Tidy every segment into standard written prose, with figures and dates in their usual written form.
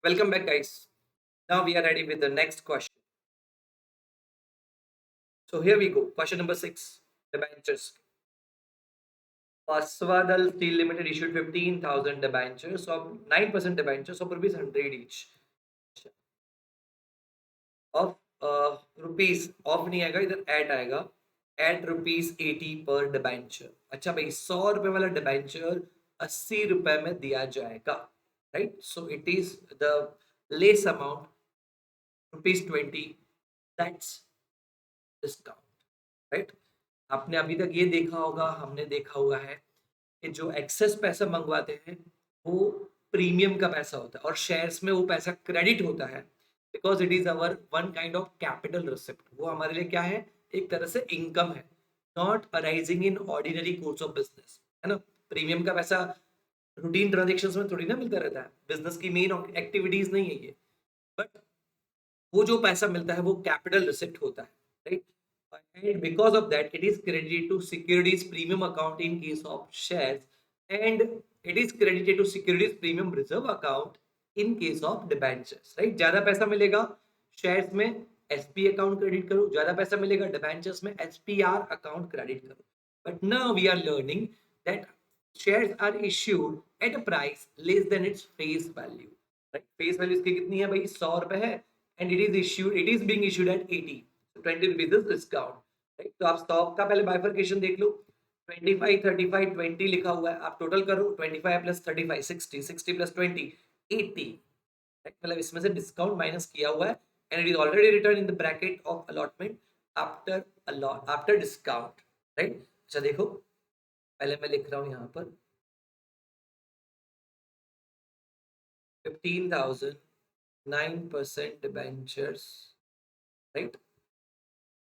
Welcome back, guys. Now we are ready with the next question. So here we go. Question number 6. Debentures. Paswadal Steel Limited issued 15,000 debentures of 9% debentures of rupees 100 each. Of rupees of नहीं आएगा, इधर eight आएगा. Eight rupees 80 पर debenture. अच्छा भाई, 100 रुपए वाला debenture 80 रुपए में दिया जाएगा. Right. So it is the less amount ₹20. That's discount. Right. आपने अभी तक ये देखा होगा, हमने देखा हुआ है कि जो एक्सेस पैसा मंगवाते हैं वो प्रीमियम का पैसा होता है और शेयर्स में वो पैसा क्रेडिट होता है because it is our one kind of capital receipt. वो हमारे लिए क्या है? एक तरह से इनकम है, not arising in ordinary course of business, है ना. प्रीमियम का पैसा रूटीन ट्रांजेक्शंस में थोड़ी ना मिलता रहता है, बिजनेस की मेन एक्टिविटीज नहीं है ये. बट वो जो पैसा मिलता है वो कैपिटल रिसिप्ट होता है. Right. And because of that, it is credited to securities premium account in case of shares, and it is credited to securities premium reserve account in case of debentures. Right. ज्यादा पैसा मिलेगा shares में, SP account credit करो. ज्यादा पैसा मिलेगा debentures में, SPR account credit करो. But now we are learning that shares are issued at a price less than it's face value. Right. Face value इसकी कितनी है भाई? 100 रुपए है. And it is being issued at 80. 20 rupees discount. Right. तो आप stock का पहले बाइफरकेशन देख लो. 25, 35, 20 लिखा हुआ है. आप टोटल करो. 25 प्लस 35 60, 60 प्लस 20 80. मतलब इसमें से डिस्काउंट माइनस किया हुआ है and it is already return in the bracket of allotment after discount. Right. अच्छा देखो, पहले मैं लिख रहा हूं यहां पर 15,000 9% डिबेंचर्स. राइट.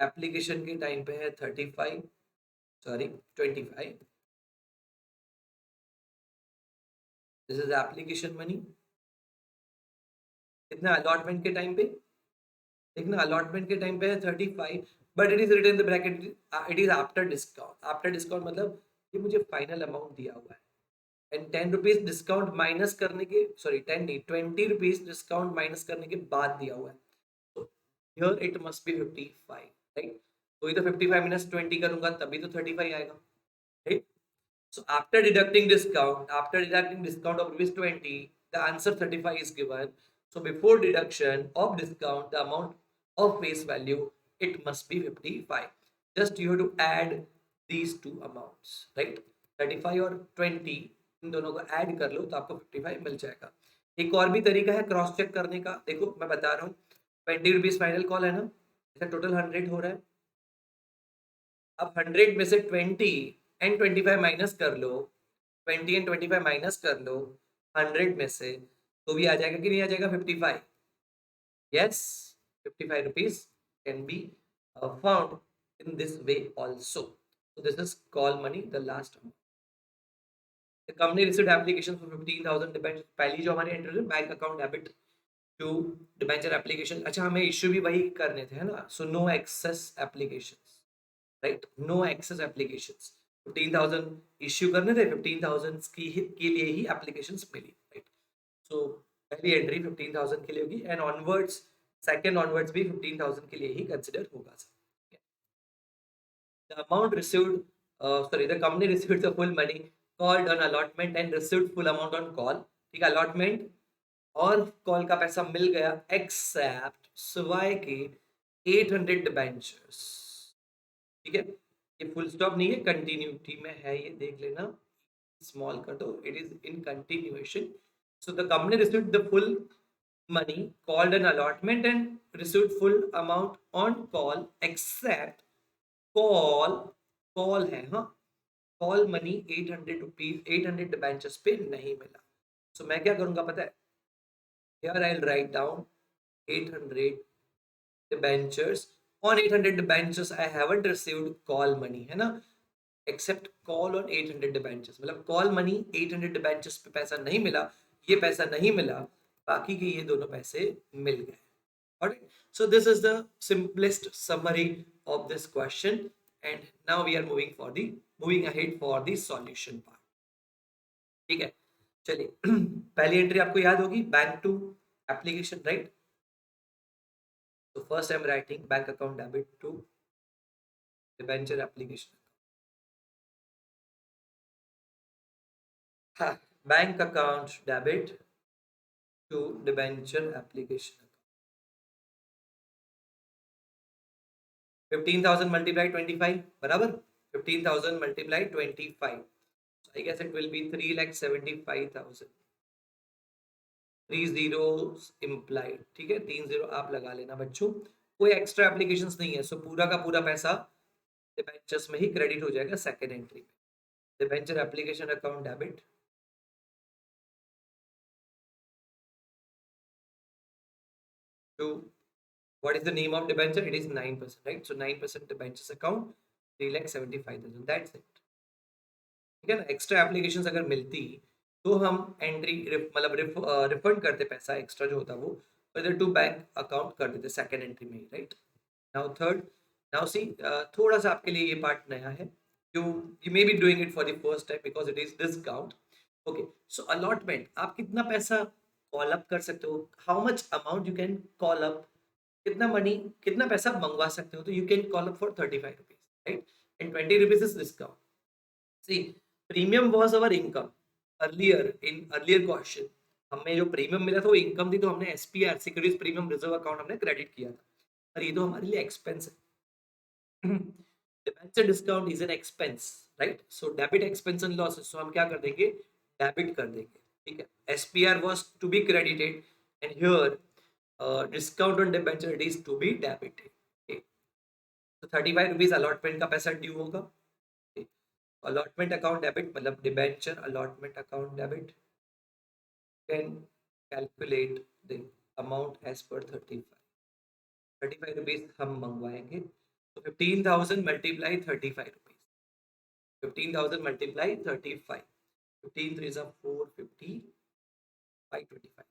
एप्लीकेशन के टाइम पे है 25. This is application money. कितना अलॉटमेंट के टाइम पे? देखना, अलॉटमेंट के टाइम पे है 35, but it is written in the bracket it is after discount. After discount मतलब ये मुझे फाइनल अमाउंट दिया हुआ है एंड 10 रुपीज डिस्काउंट माइनस करने के, 10 नहीं 20 रुपीज डिस्काउंट माइनस करने के बाद दिया हुआ है. तो here it must be 55. Right. तो ये तो 55 minus 20 करूंगा तभी तो 35 आएगा. Right. So after deducting discount of ₹20, the answer 35 is given. So before deduction of discount, the amount of face value, it must be 55. Just you have to add these two amounts, right? 35 और 20 इन दोनों को add कर लो तो आपको 55 मिल जाएगा. एक और भी तरीका है क्रॉस चेक करने का. देखो मैं बता रहा हूँ, 20 रुपीज फाइनल कॉल है ना, इसका टोटल 100 हो रहा है. अब 100 में से 20 एंड 25 माइनस कर लो. 20 एंड 25 माइनस कर लो 100 में से, तो भी आ जाएगा कि नहीं आ जाएगा? 55. Yes, 55 rupees can be found in this way also. So this is call money, the last amount. The company received application for 15,000 debentures. पहली जो हमारी एंट्री है bank account debit to debenture application. अच्छा, हमें इश्यू भी वही करने थे, है ना. So no excess applications. Right. No excess applications. 15,000 issue करने थे, 15,000 के लिए ही एप्लीकेशंस मिली. राइट. सो पहली एंट्री 15,000 के लिए होगी एंड ऑनवर्ड्स, सेकंड ऑनवर्ड्स भी 15,000 के लिए ही कंसिडर होगा. The amount received, the company received the full money called on allotment and received full amount on call. ठीक है, allotment और कॉल का पैसा मिल गया एक्सेप्ट सिवाय के 800 डिबेंचर्स. ठीक है, ये फुल स्टॉप नहीं है, कंटिन्यूटी में है, ये देख लेना. स्मॉल कर दो, it is in continuation. So the company received the full money called an allotment and received full amount on call except call है. हाँ, कॉल मनी 800 रुपीज 800 डिबेंचर्स पे नहीं मिला. सो मैं क्या करूंगा पता है? Here I will write down 800 debentures. On 800 debentures I haven't received call money, है ना, एक्सेप्ट कॉल ऑन 800 डिबेंचर्स. मतलब कॉल मनी 800 डिबेंचर्स पे पैसा नहीं मिला, ये पैसा नहीं मिला, बाकी के ये दोनों पैसे मिल गए. Alright, so this is the simplest summary of this question, and now we are moving ahead for the solution part. ठीक है, चलिए. पहली एंट्री आपको याद होगी, bank to application, right? So first I'm writing bank account debit to debenture application. Bank account debit to debenture application. 15,000 multiplied 25 बराबर 15,000 multiplied 25, so I guess it will be 3,75,000, 3 zeros implied, ठीक है, 3 zero आप लगा लेना बच्चों, कोई extra applications नहीं है, सो पूरा का पूरा पैसा डिबेंचर्स में ही क्रेडिट हो जाएगा सेकेंड एंट्री में. Debenture application account debit to what is the name of debenture? It is 9%, right? So 9% debentures account 3,75,000. That's it. ठीक है ना. एक्स्ट्रा एप्लीकेशंस अगर मिलती तो हम एंट्री मतलब रिफंड करते पैसा एक्स्ट्रा जो होता वो इधर टू बैंक अकाउंट कर देते सेकंड एंट्री में ही, right. Now third, now see थोड़ा सा आपके लिए ये पार्ट नया है. You you may be doing it for the first time because it is discount. Okay, so allotment, आप कितना पैसा कॉल अप कर सकते हो, how much amount you can call up, कितना मनी, कितना पैसा मंगवा सकते हो, तो you can call up for 35 rupees, right, and 20 rupees is discount. See, premium was our income earlier, in earlier question हमें जो प्रीमियम मिला था वो इनकम थी, तो हमने SPR securities premium reserve account हमने क्रेडिट किया था, और ये तो हमारे लिए एक्सपेंस है. Debenture discount is an expense, right. So debit expense and losses, so हम क्या कर देंगे, डेबिट कर देंगे, ठीक है. SPR was to be credited and here discount on debenture it is to be debited. तो 35 रुपीज अलॉटमेंट का पैसा ड्यू होगा. अलॉटमेंट अकाउंट डेबिट मतलब debenture allotment account debit can calculate the amount as per 35 rupees हम मंगवाएंगे. तो 15,000 multiply 35 rupees, 15,000 multiply 35, 15 3 is 450, 525,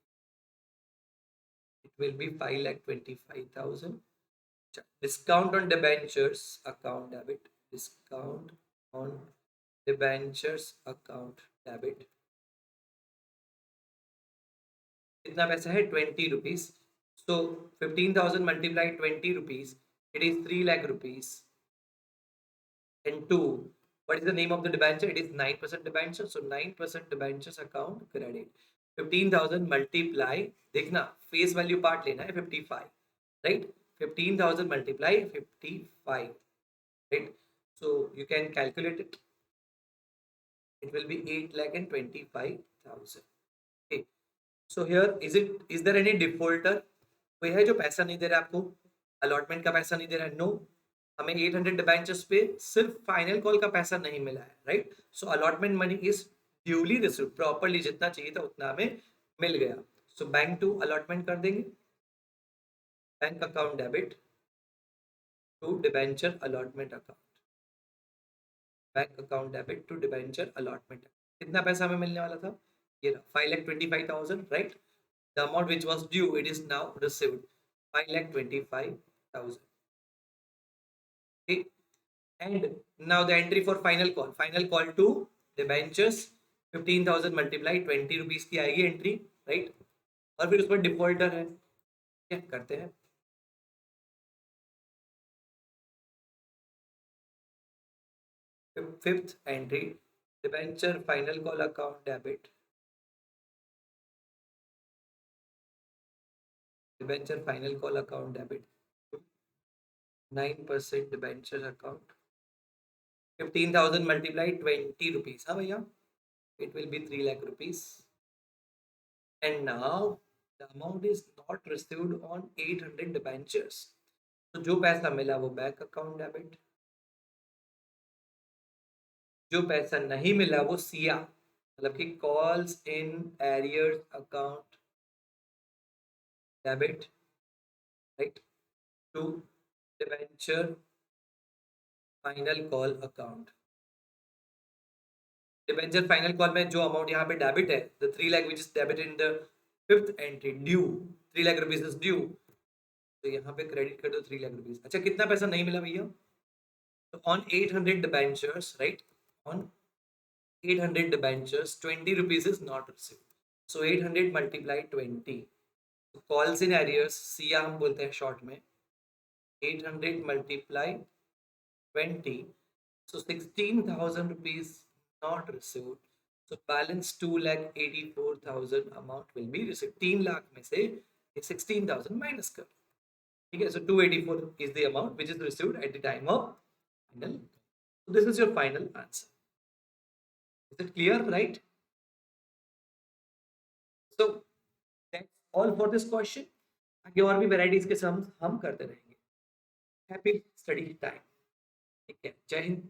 it will be 5,25,000. Discount on debentures account debit, discount on debentures account debit कितना पैसा है 20 rupees. So 15,000 multiply 20 rupees, it is 3 lakh rupees. And 2, what is the name of the debenture? It is 9% debenture, so 9% debentures account credit. 15,000 multiply, देखना face value part लेना है 55, right. 15,000 multiply 55, right? So you can calculate it. It will be 8,25,000. Okay. So here is there any defaulter? कोई है जो पैसा नहीं दे रहा है आपको, अलॉटमेंट का पैसा नहीं दे रहा है? नो. हमें 800 डिबेंचर्स पे सिर्फ फाइनल कॉल का पैसा नहीं मिला है, right. So allotment money is duly received, properly जितना चाहिए था उतना हमें मिल गया. सो बैंक टू अलॉटमेंट कर देंगे, bank account debit to debenture allotment account, bank account debit to debenture allotment. कितना पैसा हमें मिलने वाला था, ये 5,25,000, right. The amount which was due it is now received 5,25,000. okay. And now the entry for final call to debentures 15,000 multiply 20 rupees की आएगी entry, right. और फिर उस पर डिफॉल्टर है, क्या करते हैं, fifth entry debenture final call account debit, debenture final call account debit 9% debenture account 15,000 multiply 20 rupees, हाँ भैया, it will be 3 lakh rupees. And now the amount is not received on 800 debentures. तो जो पैसा मिला वो बैंक अकाउंट डेबिट, जो पैसा नहीं मिला वो सिया मतलब कि calls in arrears account debit, right, to debenture final call account. Debenture final call में जो अमाउंट यहाँ पे डेबिट है, the 3 lakh which is debit in the fifth entry due, 3 lakh rupees is due, तो यहाँ पे क्रेडिट कर दो 3 लाख रुपीज. अच्छा, कितना पैसा नहीं मिला भैया, तो on 800 debentures, right, on 800 debentures 20 rupees is not received. So 800 multiply 20, calls in arrears Siya हम बोलते हैं शॉर्ट में, 800 multiply 20, so 16,000 rupees not received, so balance 2,84,000 amount will be received. 3 lakh में से 16,000 माइनस कर, ठीक है. So 284 is the amount which is received at the time of final. So this is your final answer. Is it clear, right? So that's all for this question. आगे और भी varieties के sums हम करते रहेंगे. Happy study time. ठीक है. जय हिंद.